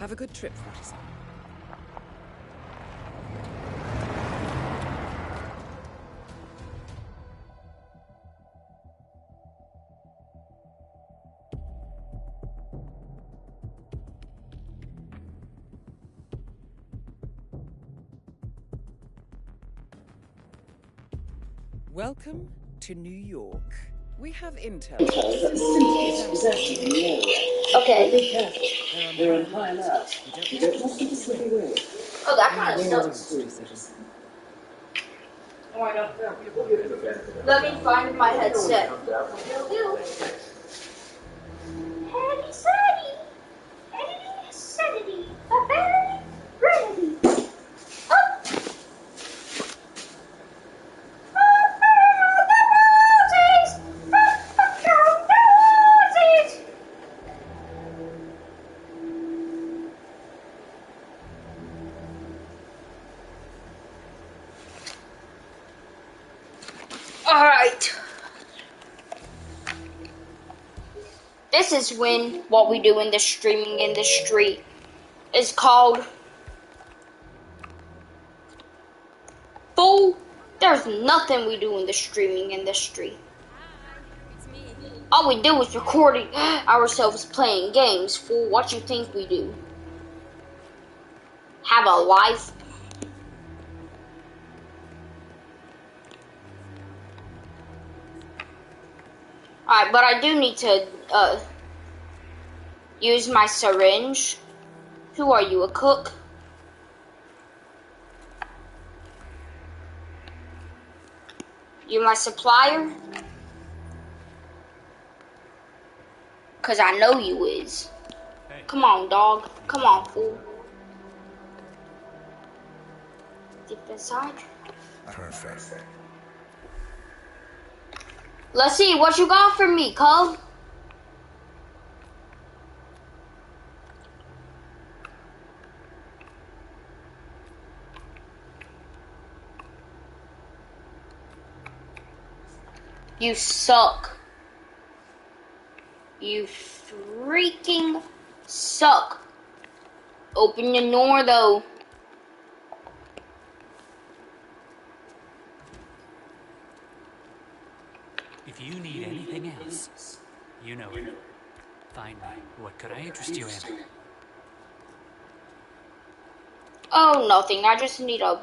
Have a good trip, 47. Welcome to New York. We have intel. Okay. Be careful. They're on high alert. You don't want to slip away. Oh, that kind of stuff. Let me find my headset. Heavy Sadie. Heavy Sadie. A very ready. Alright. This is when what we do in the streaming industry is called fool. There's nothing we do in the streaming industry. All we do is recording ourselves playing games, fool. What you think we do? Have a life? Alright, but I do need to use my syringe. Who are you, a cook? You my supplier? Cause I know you is. Hey. Come on, dog. Come on, fool. Deep inside. Perfect. Let's see what you got for me, cub. You suck. You freaking suck. Open your door, though. If you need anything else, you know it. Find me. What could I interest you in? Oh, nothing. I just need to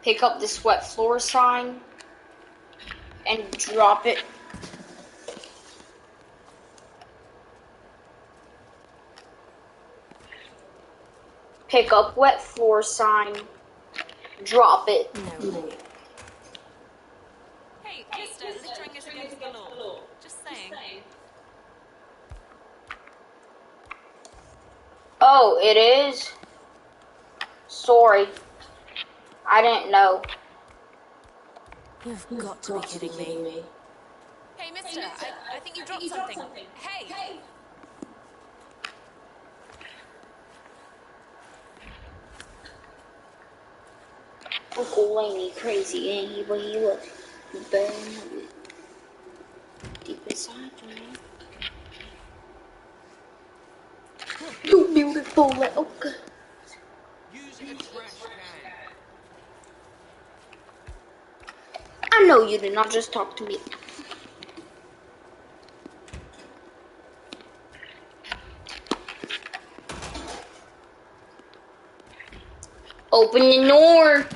pick up this wet floor sign and drop it. Pick up wet floor sign, drop it. No. Hey, mister, littering is against the law. Just saying. Oh, it is? Sorry. I didn't know. You've got to be kidding me. Hey, mister, I think you dropped something. Hey! Uncle Laney crazy, ain't he? But he look burn deep inside you, man. You beautiful little girl. Using a trash can. I know you did not just talk to me. Open the door.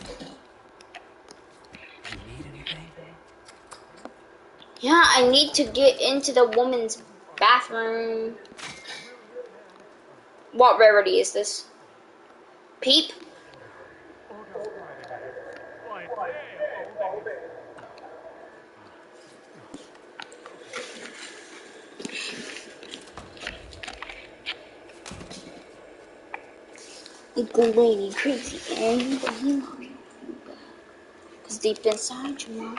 You need anything? Yeah, I need to get into the woman's bathroom. What rarity is this? Peep? Uncle Lady crazy, and he love you. Cause deep inside you, mom.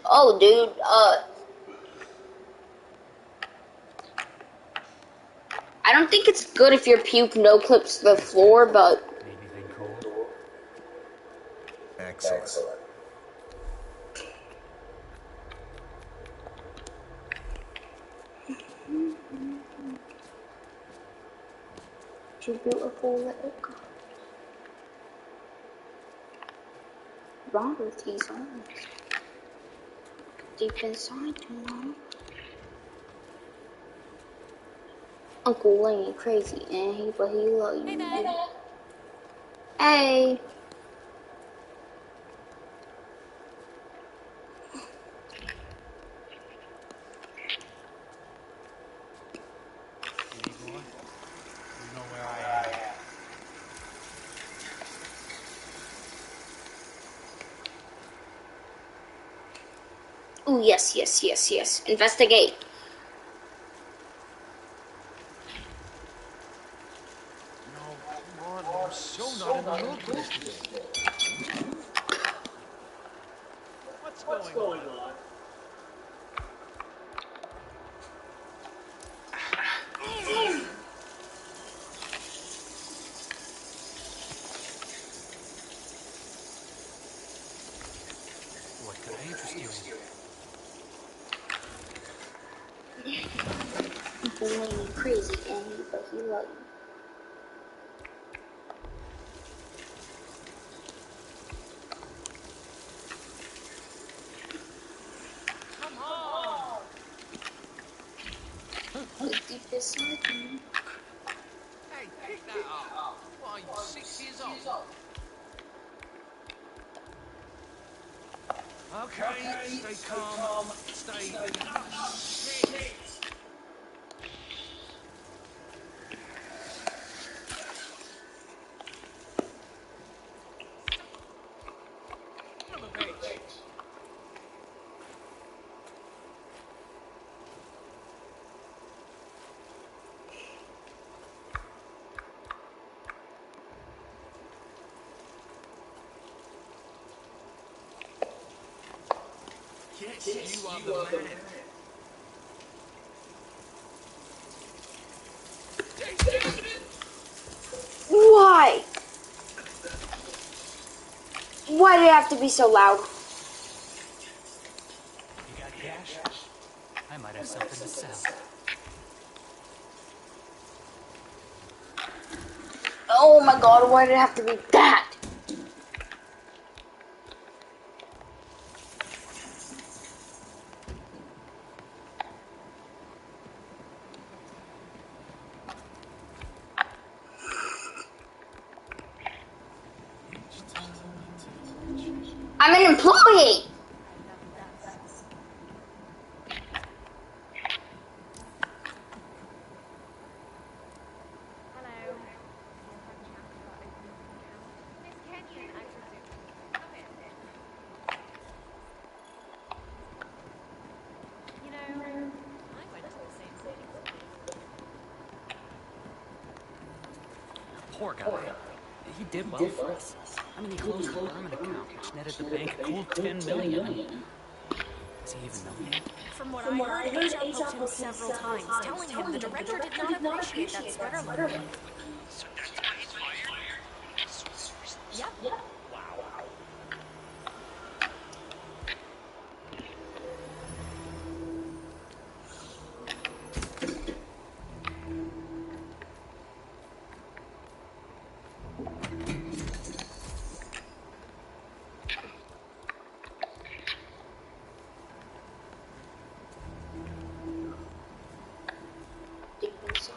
Oh, dude. I don't think it's good if your puke no clips the floor, but Anything cool? Excellent. Too beautiful, let it go. Wrong with these arms. Deep inside, you know. Uncle Lane crazy, and but he love you. Hey there. Hey. You need more? You know where I am. Ooh, yes. Investigate. No, come on. I'm so not in the mood for this today. What's going on? What could I interest you in? Uncle Lane crazy, and but he love you. Come on! The deepest inside you. Hey, pick that up. What are you, 6 years old? Okay, stay calm. Stay... Oh, shit! Son of a bitch! Yes, you are the man. Jason! Why? Why did it have to be so loud? You got cash? I might have something to sell. Oh my god, why did it have to be that? I'm an employee! Hello. Miss Kenyon, I presume. Come in. You know, I went to the same boarding school. Poor guy. He did well for us. I mean, he closed the Berman account, which netted the bank a cool 10 million. And does he even know yet? From what I heard, HR poked him several times, telling him the director did not appreciate that sweater look. So that's why he's fired? Yep. Deep inside.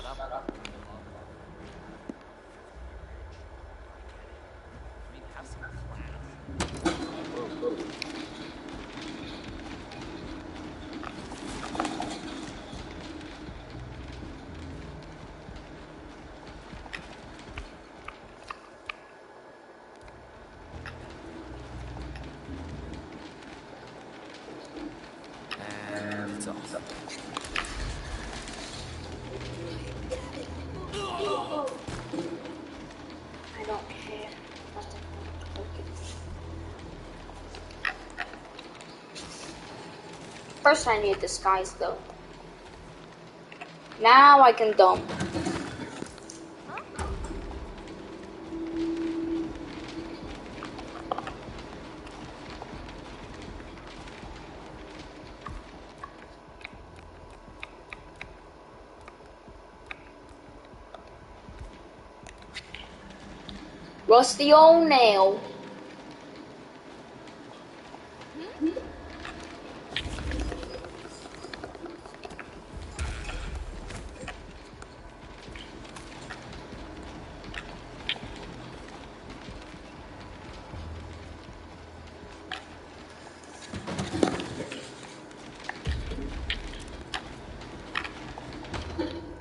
shut up. I mean, have some class. Whoa. And it's off. I don't care. First I need disguise though. Now I can dump. Rusty old nail.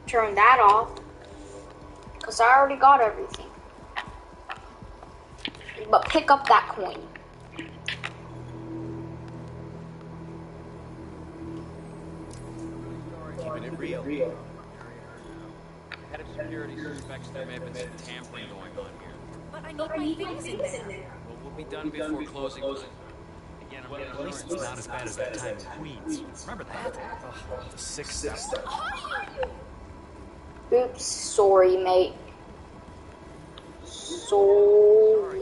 Turn that off. Because I already got everything. But pick up that coin. Keeping it real. Head of security suspects there may have been some tampering going on here. But I need my things in there. Well, we'll be done before closing. Again, at least it's not as bad as that time in Queens. Remember that? Oh, the sick stuff. Oops, sorry, mate. Sorry.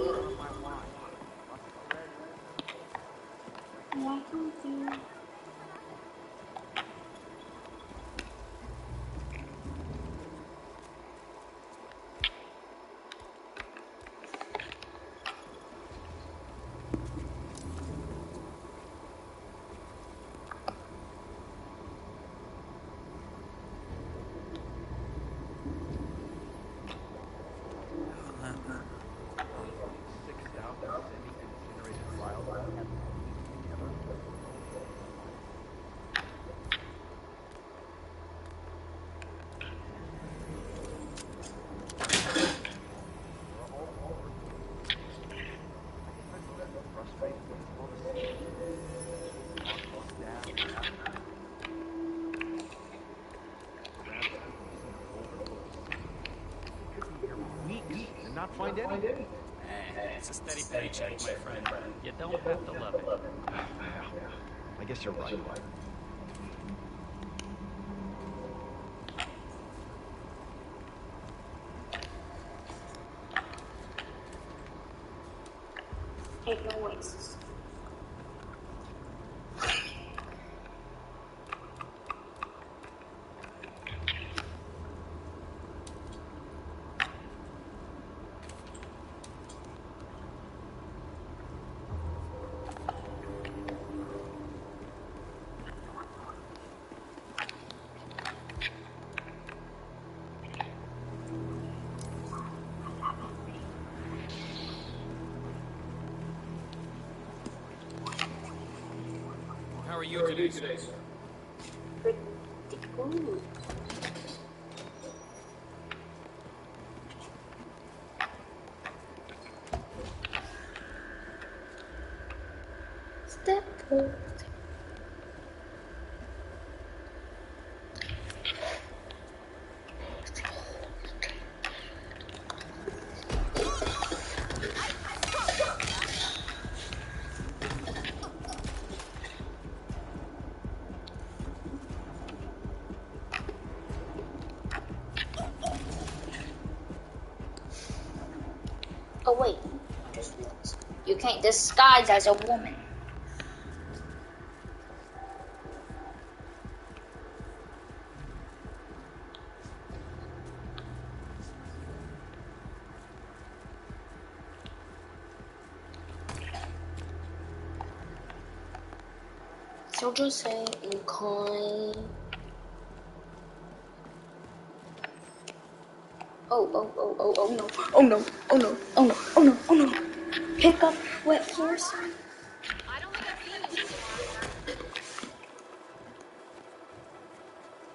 Not find anything. It's a steady paycheck, my friend. You don't have to love it. I guess you're right. Ain't no wastes. How are you today, sir? Pretty good. Step forward. Oh wait, just realized. You can't disguise as a woman. So just say in coin. Oh no. Oh no. Oh no. Oh no. Oh no. Pick up wet floors. I don't think I've seen you before.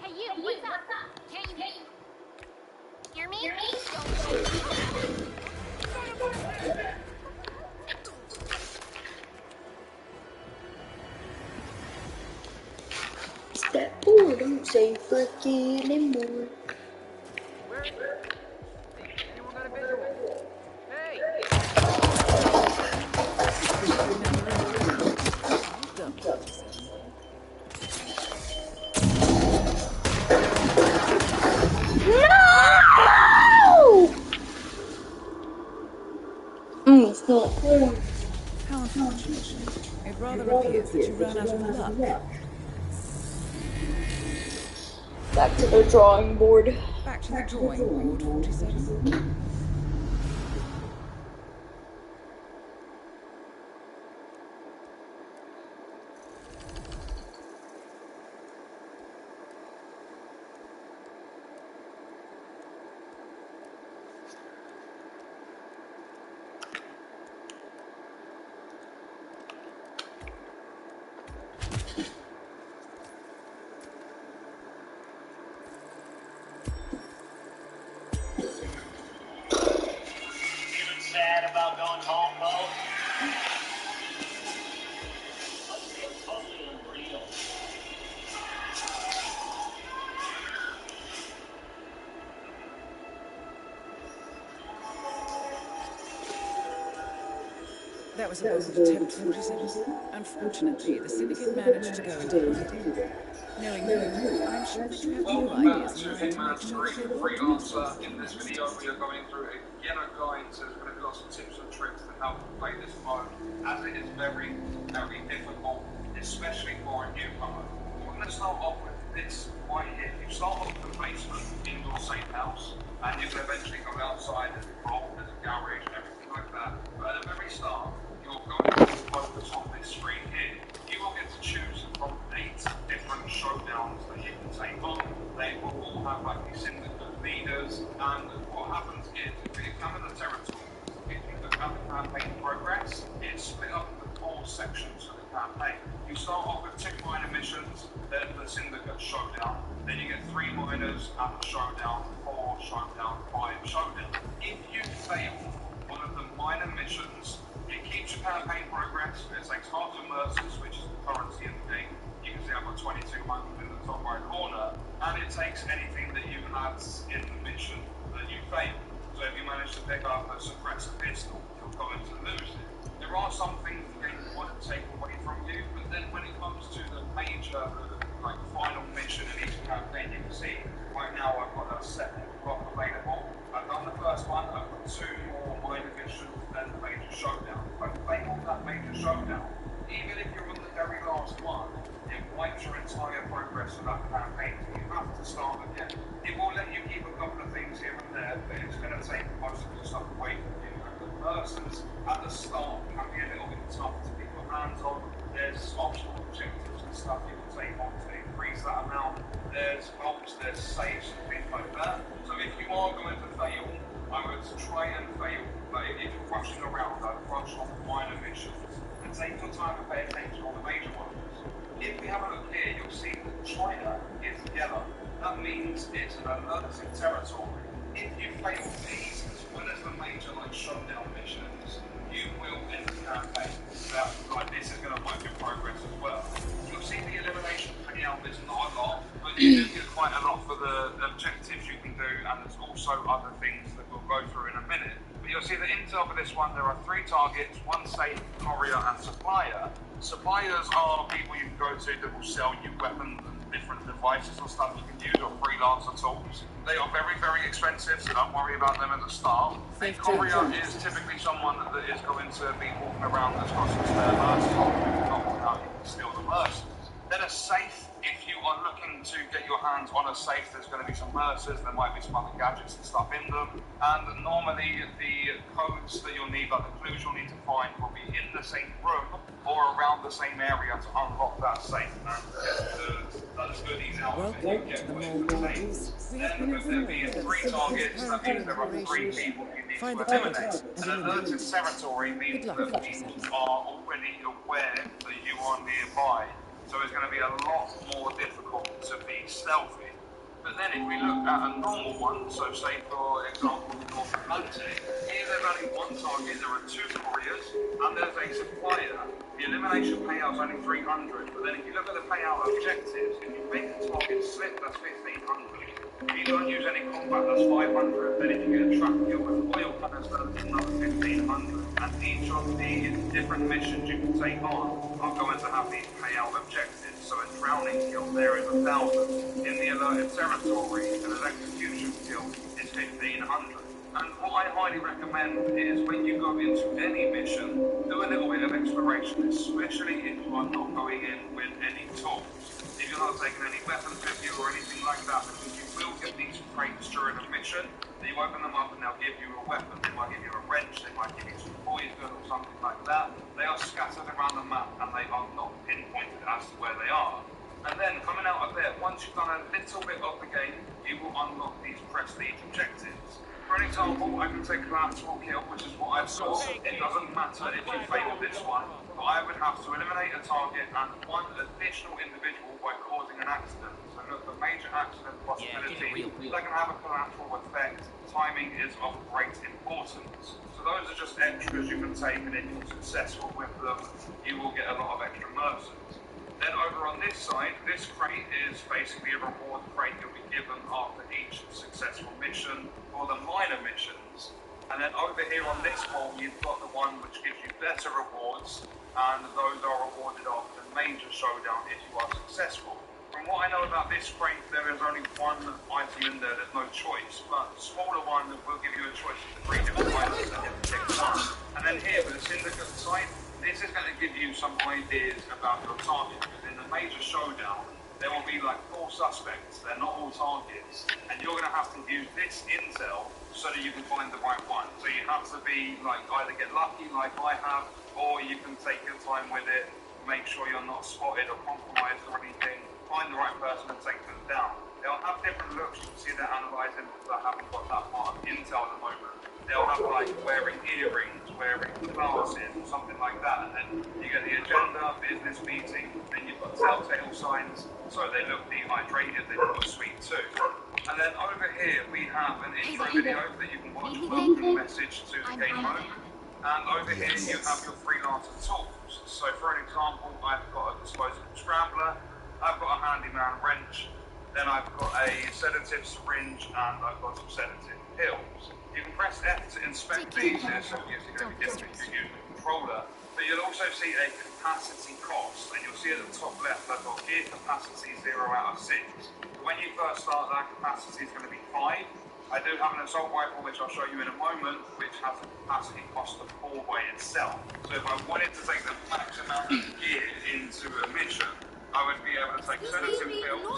Hey, you, what's up? Can't you hear me? Don't shoot me. Son of a bitch! Step forward, don't say frick anymore. Where is he? Hey, anyone got a visual? Hey! Now we're in business. Well done, 47. No! It's not on. How unfortunate. It rather appears that you ran out of luck. Back to the drawing board. Back to the drawing board, 47. Sad about going home, Bo? Must be totally unreal. That was a bold attempt, 47. Unfortunately, the syndicate managed to go into hiding. Knowing you, I'm sure that you have new Welcome back ideas to in mind to make Hitman sure that 3 they won't do this Freelancer. again. In this video we are going through a beginner guide, so there's going to be lots of tips and tricks to how to play this mode, as it is very, very difficult, especially for a newcomer. We're going to start off with this right here. You start off with the basement in your safe house, and you can eventually go outside as a vault, as a garage, and everything like that. But at the very start, you're going to focus on this screen here. You will get to choose from 8 different showdowns that you can take on. They will all have like these syndicate leaders, and what happens is if you examine the territory, if you look at the campaign progress, it's split up into 4 sections of the campaign. You start off with 2 minor missions, then the syndicate showdown, then you get 3 minors and the showdown, 4 showdown, 5 showdown. If you fail one of the minor missions, it keeps your campaign progress. It takes half your mercies, which is the currency in the game. You can see I've got 2200 in the top right corner, and it takes anything that you had in the mission that you failed. So if you manage to pick up a suppressor pistol, you're going to lose it. There are some things the game want to take away from you, but then when it comes to the major, like final mission in each campaign, you can see right now I've got a second block available. I've done the first one, I've got 2 more minor missions, then the major showdown. If I fail that major showdown, even if you're on the very last one, it wipes your entire progress of that campaign, so you have to start again. It will let you keep a couple of things here and there, but it's going to take most of your stuff away from you. And the persons at the start can be a little bit tough to get your hands on. There's optional objectives and stuff you can take on to increase that amount. There's vaults, there's saves and things like that. So if you are going to fail, I would try and fail, but if you're rushing around, I'd rush on the minor missions and take your time and pay attention on the major ones. If we have a look here, you'll see that China is yellow. That means it's an alerted territory. If you fail these, as well as the major like showdown missions, you will end the campaign. Like this is going to wipe your progress as well. You'll see the elimination payout is not a lot, but you do get quite a lot for the objectives you can do, and there's also other things that we'll go through in a minute. But you'll see the intel for this one, there are 3 targets, 1 safe, courier and supplier. Suppliers are people you can go to that will sell you weapons and different devices and stuff you can use, or freelancer tools. They are very, very expensive, so don't worry about them at the start. A courier is typically someone that is going to be walking around that's got some spare mercies on, not without you can steal the mercies. Then a safe, if you are looking to get your hands on a safe, there's going to be some mercers, there might be some other gadgets and stuff in them, and normally the codes that you'll need, like the clues you'll need to find, will be in the the same room or around the same area to unlock that safe and those goodies out of it. You Welcome get to the within mall the safe. lobbies. We have Then been with there being informed that 3 the city is targets, that currently means in there are 3 operation. people you need Find to the eliminate. target An and eliminate. alerted territory means Good luck, that 47. people are already aware that you are nearby. So it's going to be a lot more difficult to be stealthy. But then if we look at a normal one, so say for example the North Atlantic, here there's only 1 target, there are 2 couriers, and there's a supplier. The elimination payout is only 300, but then if you look at the payout objectives, if you make a target slip, that's 1500. If you don't use any combat, that's 500. Then if you get a trap kill with oil canister, that's another 1500. And each of the different missions you can take on are going to have these payout objectives. So a drowning kill there is 1000. In the alerted territory, an execution kill is 1500. And what I highly recommend is when you go into any mission, do a little bit of exploration, especially if you are not going in with any tools. If you're not taking any weapons with you or anything like that, because you will get these crates during a mission, then you open them up and they'll give you a weapon. They might give you a wrench, they might give you some poison or something like that. They are scattered around the map and they are not pinpointed as to where they are. And then coming out of there, once you've done a little bit of the game, you will unlock these prestige objectives. For an example, I can take collateral kill, which is what I've got. It doesn't matter if you fail this one, but I would have to eliminate a target and 1 additional individual by causing an accident. So look, the major accident possibility that can have a collateral effect. Timing is of great importance. So those are just extras you can take, and if you're successful with them, you will get a lot of extra mercies. Then over on this side, this crate is basically a reward crate you'll be given after each successful mission or the minor missions. And then over here on this wall, you've got the one which gives you better rewards, and those are rewarded after the major showdown if you are successful. From what I know about this crate, there is only 1 item in there, there's no choice, but the smaller one will give you a choice of 3 different items and you have to pick one. And then here, with the syndicate side, this is going to give you some ideas about your target, because in the major showdown, there will be like 4 suspects, they're not all targets, and you're going to have to use this intel so that you can find the right one. So you have to be like, either get lucky like I have, or you can take your time with it, make sure you're not spotted or compromised or anything, find the right person and take them down. They'll have different looks, you can see they're analysing, because I haven't got that part of intel at the moment. They'll have like wearing earrings, wearing glasses, or something like that, and then you get the agenda, business meeting, then you've got telltale signs, so they look dehydrated, they look sweet too. And then over here we have an intro video that you can watch, a welcome message to the game mode. And over here you have your freelancer tools. So for an example, I've got a disposable scrambler, I've got a handyman wrench, then I've got a sedative syringe, and I've got some sedative pills. You can press F to inspect these, so obviously going to be different if you use the controller, but you'll also see a capacity cost, and you'll see at the top left I've got gear capacity 0 out of 6. When you first start, that capacity is going to be 5. I do have an assault rifle, which I'll show you in a moment, which has a capacity cost of 4 by itself. So if I wanted to take the max amount of gear into a mission, I would be able to take sedative pills,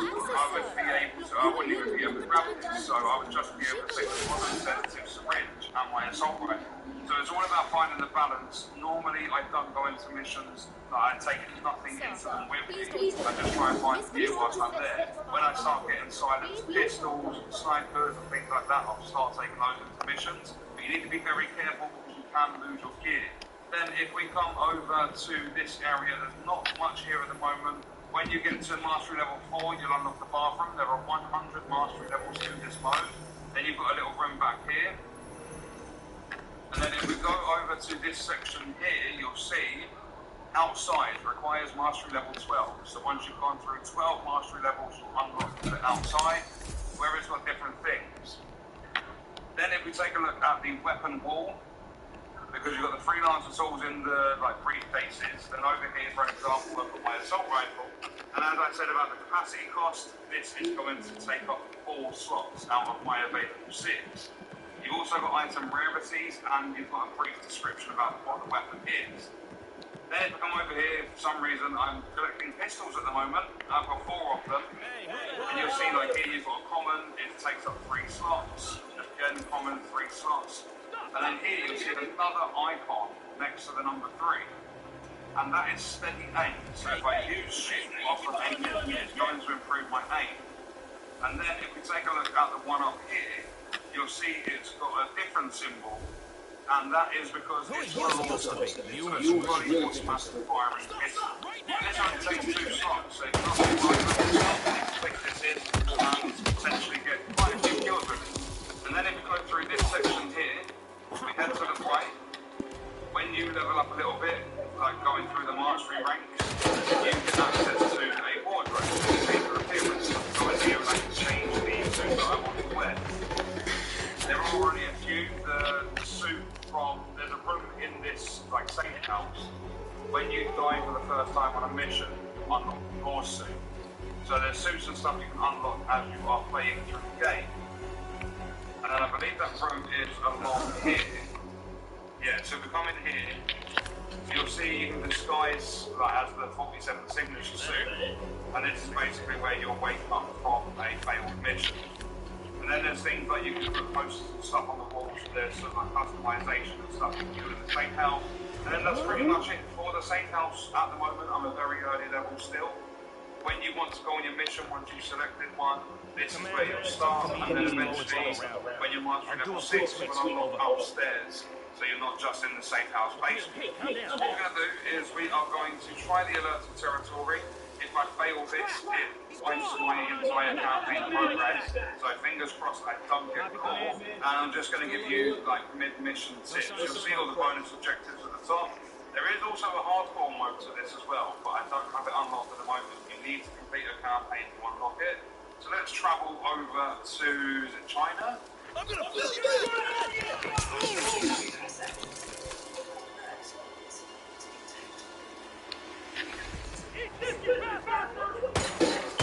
I wouldn't even be able to grab this, so I would just be able to take the sedative syringe and my assault rifle. So it's all about finding the balance. Normally I don't go into missions that I take nothing into them with me. I just try and find gear whilst I'm there. When I start getting silenced pistols, snipers and things like that, I'll start taking those into missions. But you need to be very careful because you can lose your gear. Then if we come over to this area, there's not much here at the moment. When you get to mastery level 4, you'll unlock the bathroom. There are 100 mastery levels in this mode. Then you've got a little room back here. And then if we go over to this section here, you'll see outside requires mastery level 12. So once you've gone through 12 mastery levels, you'll unlock the outside, where it's got different things. Then if we take a look at the weapon wall, because you've got the freelancer tools in the briefcases, then over here, for example, I've got my assault rifle. And as I said about the capacity cost, this is going to take up 4 slots out of my available 6. You've also got item rarities, and you've got a brief description about what the weapon is. Then if I come over here, for some reason, I'm collecting pistols at the moment. I've got 4 of them. And you'll see, like here, you've got a common, it takes up 3 slots. Again, common, 3 slots. And then here you'll see another icon next to the number 3. and that is steady aim. So if I use shift while I'm aiming, it's going to improve my aim. And then if we take a look at the one up here, you'll see it's got a different symbol, and that is because it's supposed to be. So it's really automatic firing pistol. And this only takes 2 slots, so it's not too much. Click this in and potentially get quite a few kills with it. And then if we go through this section here, we head to the right. When you level up a little bit, like going through the mastery ranks, you get access to a wardrobe, change your appearance. So in here, I can change the suit that I want to wear. There are only a few. The suit there's a room in this like safe house. When you die for the first time on a mission, unlock your suit. So there's suits and stuff you can unlock as you are playing through the game. And then I believe that room is along here. Yeah, so if we come in here, you'll see you can disguise like as the 47 signature suit, and this is basically where you'll wake up from a failed mission. And then there's things like you can put posters and stuff on the walls, there's sort of like customization and stuff you can do in the safe house. And then that's pretty much it for the safe house at the moment. I'm a very early level still. When you want to go on your mission, once you've selected one, this is where you'll start, and then eventually, when you're mastering level 6, you will unlock upstairs. So you're not just in the safe house basement. So what we're going to do is we are going to try the alerted territory. If I fail this, it wipes my entire campaign progress. So fingers crossed I don't get caught. And I'm just going to give you like mid-mission tips. You'll see all the bonus objectives at the top. There is also a hardcore mode to this as well, but I don't have it unlocked at the moment. You need to complete a campaign to unlock it. So let's travel over to, is it China? I'm gonna flip your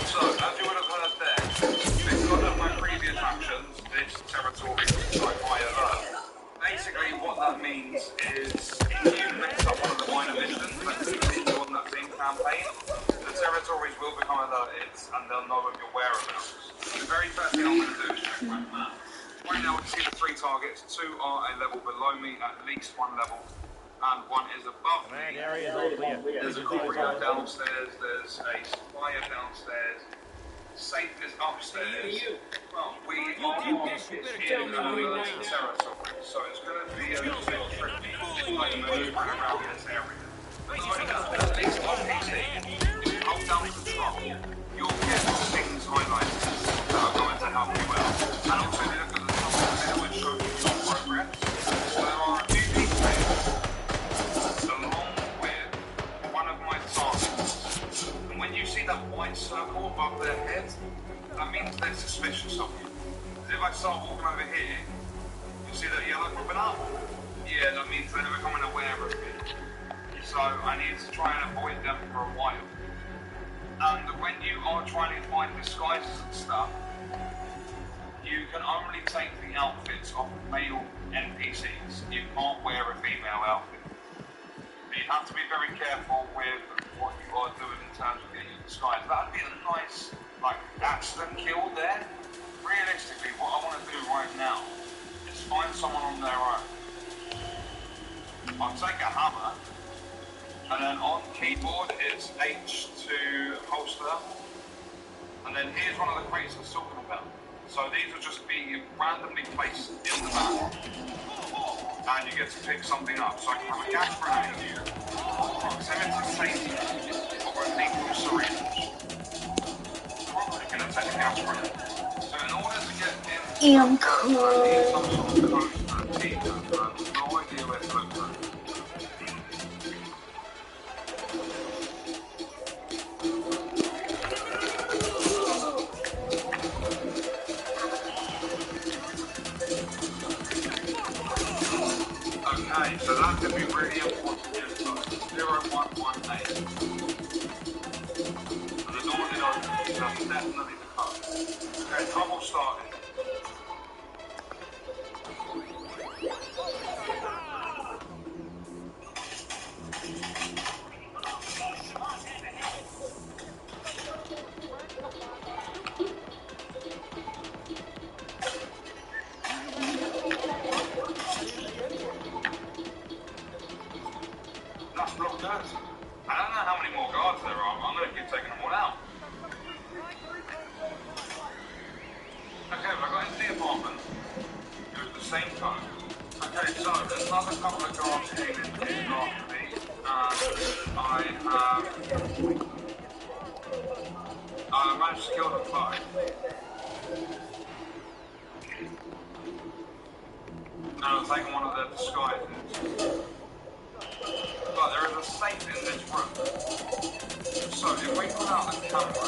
So, as you would have heard there, because of my previous actions, this territory is like high alert. Basically, what that means is if you mix up one of the minor missions that continue on that same campaign, the territories will become alerted and they'll know of your whereabouts. The very first thing I'm going to do is check my map. Right now we see the 3 targets. 2 are a level below me, at least 1 level, and 1 is above me. There's a courier downstairs, there's a supplier downstairs, safe is upstairs. Well, we are here in the territory, so it's going to be a little bit tricky, like moving around this area. So at least on PC, if you hold down control, you'll get things highlighted that are going to help you out. And also, if you look at the top of the middle, it shows you your progress. So there are a few things here, along with one of my targets. And when you see that white circle above their head, that means they're suspicious of you. Because if I start walking over here, you see that yellow popping up? Yeah, that means they're becoming aware of me. So I need to try and avoid them for a while. And when you are trying to find disguises and stuff, you can only take the outfits of male NPCs. You can't wear a female outfit. But you have to be very careful with what you are doing in terms of getting your disguise. That'd be a nice, like, accident kill there. Realistically, what I want to do right now is find someone on their own. I'll take a hammer, and then on keyboard it's H to holster, and then here's one of the crates I was talking about. So these will just be randomly placed in the map, and you get to pick something up. So I can have a gas grenade, proximity taser, or a lethal syringe. Probably going to take a gas grenade. So in order to get in, I need some sort of code for a teacher, but I have no idea where to look for it. Okay, so that could be really important info. 0118. And the door did open, so that's definitely the code. Okay, trouble started. That's blocked out. managed to kill them both. And I've taken one of their disguises. But there is a safe in this room. So if we pull out the camera,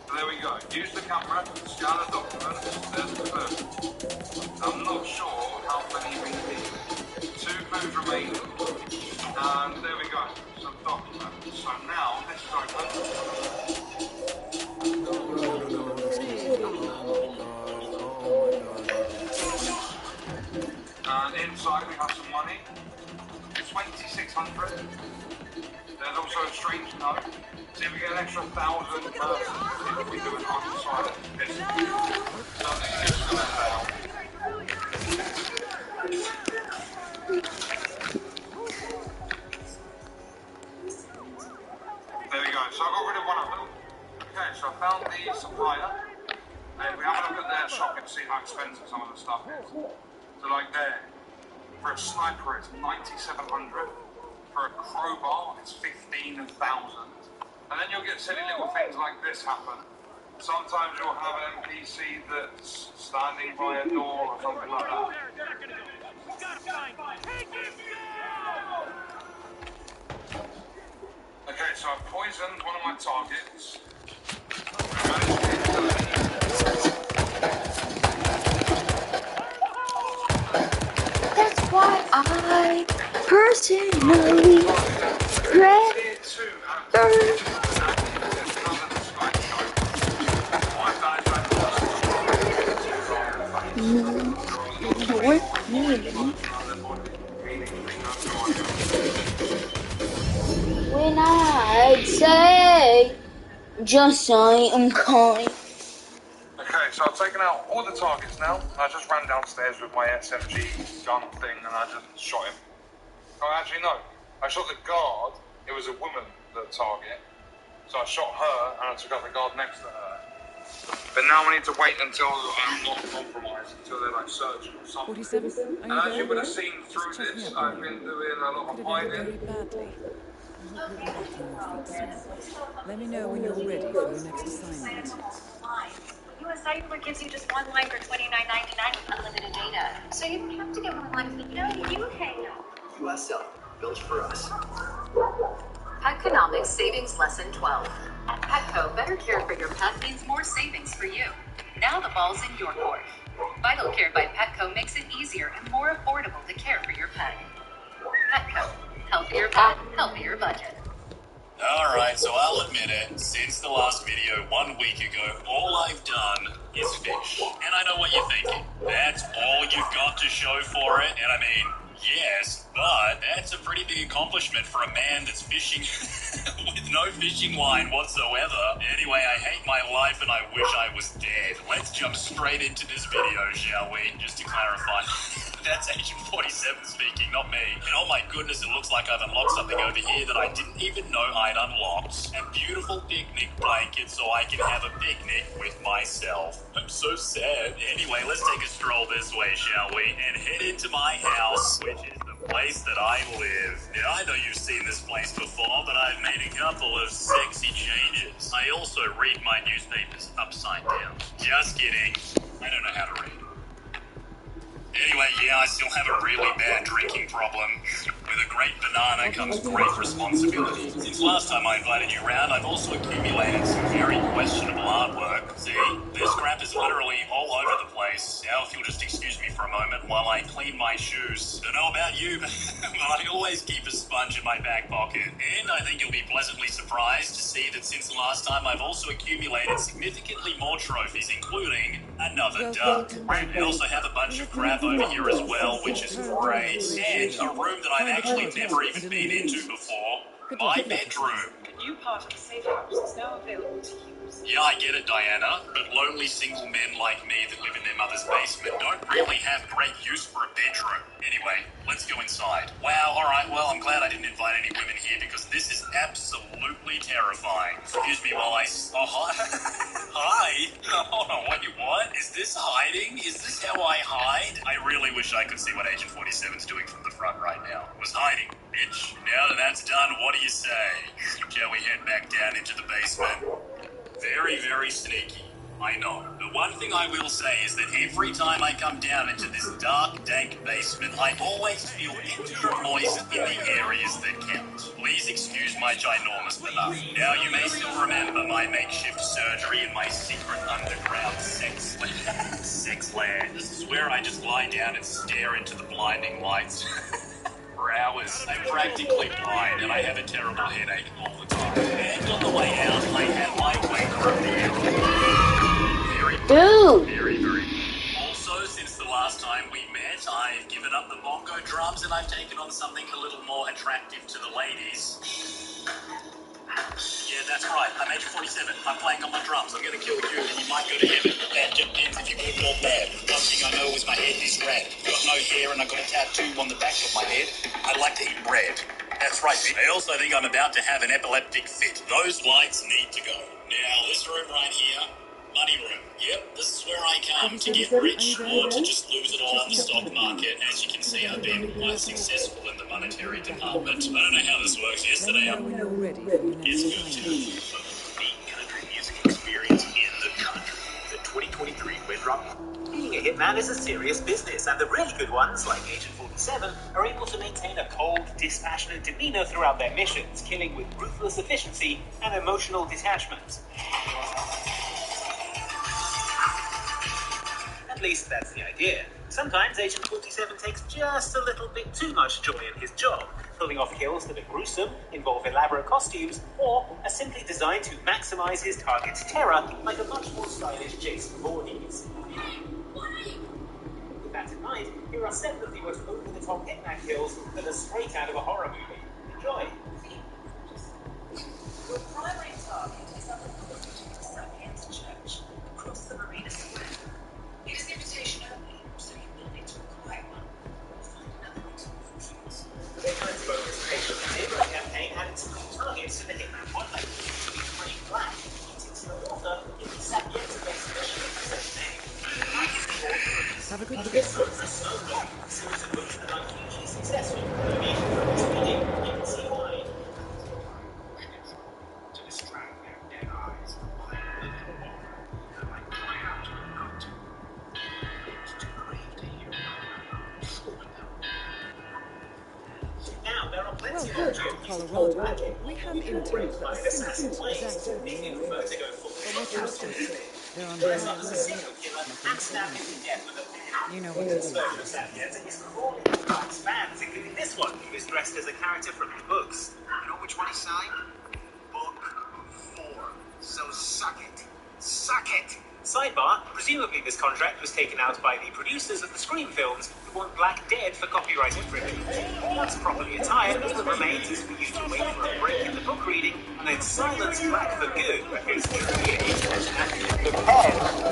so there we go. Use the camera, scan the documents, there's the clue. I'm not sure how many we need. 2 clues remaining. And there we go. Some documents. So now this is open. And inside we have some money. 2,600. There's also a strange note. See if we get an extra 1,000 if we do an undecided business. Something is going to fail. There we go. So I got rid of one of them. Okay, so I found the supplier. And we have a look at their shop and see how expensive some of the stuff is. So like there, for a sniper it's 9,700. For a crowbar, it's 15,000. And then you'll get silly little things like this happen. Sometimes you'll have an NPC that's standing by a door or something like that. Okay, so I've poisoned one of my targets. That's why I personally prefer. When I'd say, just I am kind. Okay, so I've taken out all the targets now. I just ran downstairs with my SMG gun thing and I just shot him. Oh, actually no. I shot the guard. It was a woman, the target. So I shot her and I took out the guard next to her. But now we need to wait until I'm not compromised, until they're like searching or something. 47, And as you would have seen through this, I've been doing a lot of very hiding. badly. I hope you'll be back on your feet soon. Let me know when you're ready for your next assignment. US Cellular gives you just one line for $29.99 with unlimited data. So you don't have to get more lines, but you hang out. US Cellular, built for us. Petconomics Savings Lesson 12. At Petco, better care for your pet means more savings for you. Now the ball's in your court. Vital Care by Petco makes it easier and more affordable to care for your pet. Petco. Healthier pet, healthier budget. Alright, so I'll admit it, since the last video 1 week ago, all I've done is fish. And I know what you're thinking. That's all you've got to show for it? And I mean, yes, but that's a pretty big accomplishment for a man that's fishing with no fishing line whatsoever. Anyway, I hate my life and I wish I was dead. Let's jump straight into this video, shall we? Just to clarify. That's Agent 47 speaking, not me. And oh my goodness, it looks like I've unlocked something over here that I didn't even know I'd unlocked. A beautiful picnic blanket so I can have a picnic with myself. I'm so sad. Anyway, let's take a stroll this way, shall we? And head into my house, which is the place that I live. Now, I know you've seen this place before, but I've made a couple of sexy changes. I also read my newspapers upside down. Just kidding. I don't know how to read. Anyway, yeah, I still have a really bad drinking problem. With a great banana comes great responsibility. Since last time I invited you around, I've also accumulated some very questionable artwork. See, this crap is literally all over the place. Now, if you'll just excuse me for a moment while I clean my shoes. Don't know about you, but I always keep a sponge in my back pocket. And I think you'll be pleasantly surprised to see that since the last time, I've also accumulated significantly more trophies, including another duck. I also have a bunch of crap over here as well, which is great. And a room that I've actually never even been into before. My bedroom. A new part of the safe house is now available to use. Yeah, I get it, Diana, but lonely single men like me that live in their mother's basement don't really have great use for a bedroom. Anyway, let's go inside. Wow, alright, well, I'm glad I didn't invite any women here because this is absolutely terrifying. Excuse me while I... Oh, hi. Hi? Hold on, what? Is this hiding? Is this how I hide? I really wish I could see what Agent 47's doing from the front right now. Was hiding, bitch. Now that that's done, what do you say? Shall we head back down into the basement? Very, very sneaky. I know. The one thing I will say is that every time I come down into this dark, dank basement, I always feel extra moist in the areas that count. Please excuse my ginormous enough. Now, you may still remember my makeshift surgery and my secret underground sex lair. This is where I just lie down and stare into the blinding lights for hours. I'm practically blind and I have a terrible headache all the time. And on the way out, I have my wake room there. Very. Also, since the last time we met, I've given up the bongo drums and I've taken on something a little more attractive to the ladies. Yeah, that's right. I'm age 47. I'm playing on my drums. I'm gonna kill you and you might go to heaven. That depends if you're good or bad. One thing I know is my head is red. Got no hair and I got a tattoo on the back of my head. I like to eat bread. That's right. I also think I'm about to have an epileptic fit. Those lights need to go. Now, this room right here, money room. Yep, this is where I come to get rich or to just lose it all on the stock market. As you can see, I've been quite successful in the monetary department. I don't know how this works. Yesterday, it's good to be country music experience in the country. The 2023 Red Rock. Being a hitman is a serious business, and the really good ones, like Agent 47, are able to maintain a cold, dispassionate demeanor throughout their missions, killing with ruthless efficiency and emotional detachment. At least that's the idea. Sometimes Agent 47 takes just a little bit too much joy in his job, pulling off kills that are gruesome, involve elaborate costumes, or are simply designed to maximize his target's terror, like a much more stylish Jason Voorhees. With that in mind, here are 7 of the most over-the-top hitman kills that are straight out of a horror movie. Enjoy! Your primary target is up the Sapiens Church, across the Marina Square. It is invitation only, so you will need to acquire one. Find another reasonable choice. The Hitman's bonus patient zero campaign had its new targets to the Hitman wildlife to be pretty black, eating to the author in the Sapiens-based mission of the same name. Have a good This trip. was a snowball, a series of books that are hugely successful. Maybe from this reading, you can see why. To distract their dead eyes. I live in war, and I cry out to the good. It's too brave to hear for them. Now, there are plenty of Welcome to opportunities Colorado. We have interns by that an assassin simply ways, exact making Vertigo full But what you say, they're on dress up the as a serial killer and stab him to death with a pen. You know what This to do. version of Sapiens is crawling with Black's fans, including this one, who is dressed as a character from the books. You know which one he signed? Book 4. So suck it. Suck it! Sidebar, presumably this contract was taken out by the producers of the Scream films who want Black dead for copyright infringement. Once properly attired, all that remains is for you to wait for a break in the book reading and then silence Black for good because the pen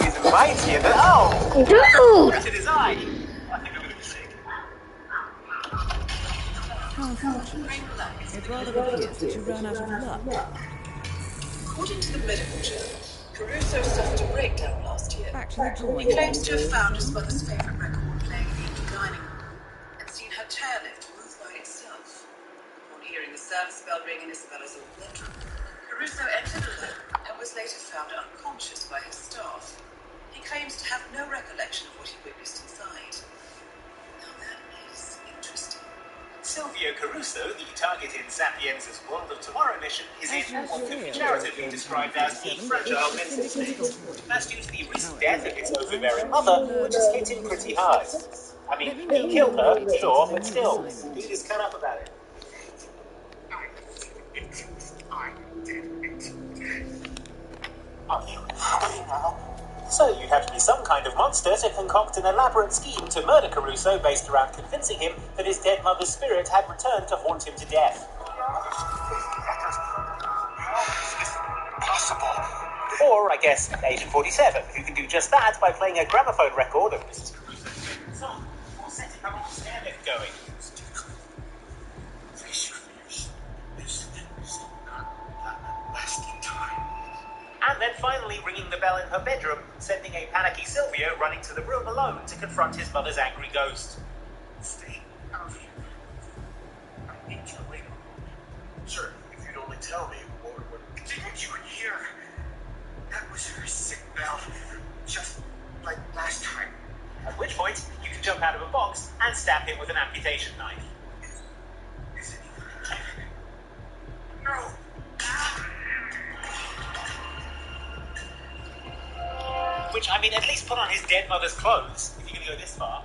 is mightier than... Oh! Dude! Right in his eye! I think I'm going to be sick. How unfortunate. It rather appears that you ran out of luck. According to the medical journal, Caruso suffered a breakdown last year. Back to the drawing He claims to have board. found his mother's favourite record playing in the empty dining room and seen her chairlift move by itself. Upon hearing the service bell ring in Isabella's old bedroom, Caruso entered alone and was later found unconscious by his staff. He claims to have no recollection of what he witnessed inside. Now that is interesting. Silvio Caruso, the target in Sapiens' World of Tomorrow mission, is in what could be charitably described as a fragile mental state. That's due to the recent death of his overbearing mother, which has hit him pretty hard. I mean, he killed her, sure, but still, dude is cut up about it. Are you happy now? So you'd have to be some kind of monster to concoct an elaborate scheme to murder Caruso based around convincing him that his dead mother's spirit had returned to haunt him to death. Impossible. Or, I guess, Agent 47, who can do just that by playing a gramophone record of Mrs. Caruso's favorite song, or setting a little stairlift going. They should use this is not lasting time. And then finally ringing the bell in her bedroom, sending a panicky Silvio running to the room alone to confront his mother's angry ghost. Stay out of here. I need you later. tell me what Didn't you hear? That was her sick bell. Just like last time. At which point, you can jump out of a box and stab him with an amputation knife. Is it? No. Which, I mean, at least put on his dead mother's clothes, if you're going to go this far.